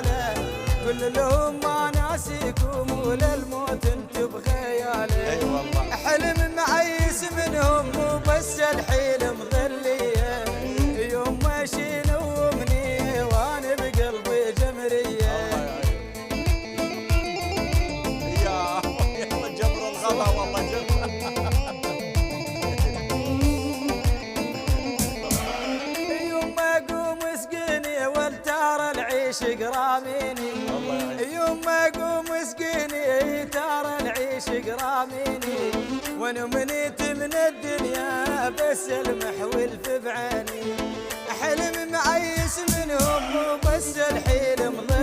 خياله، كل لهم ما ناسيكم وللموت انت بخياله. اي والله حلم معيس منهم مو بس الحيل مظليه، يوم ماشي نومني وانا بقلبي جمريه. يا جبر الغلا والله جبر. يوم ما اقوم اسقيني والتار العيش قراميني، يوم ما اقوم اسقيني تار العيش قراميني، وانا منيت من الدنيا بس المحول في بعيني. حلم معيس منهم مو بس الحيل مضيع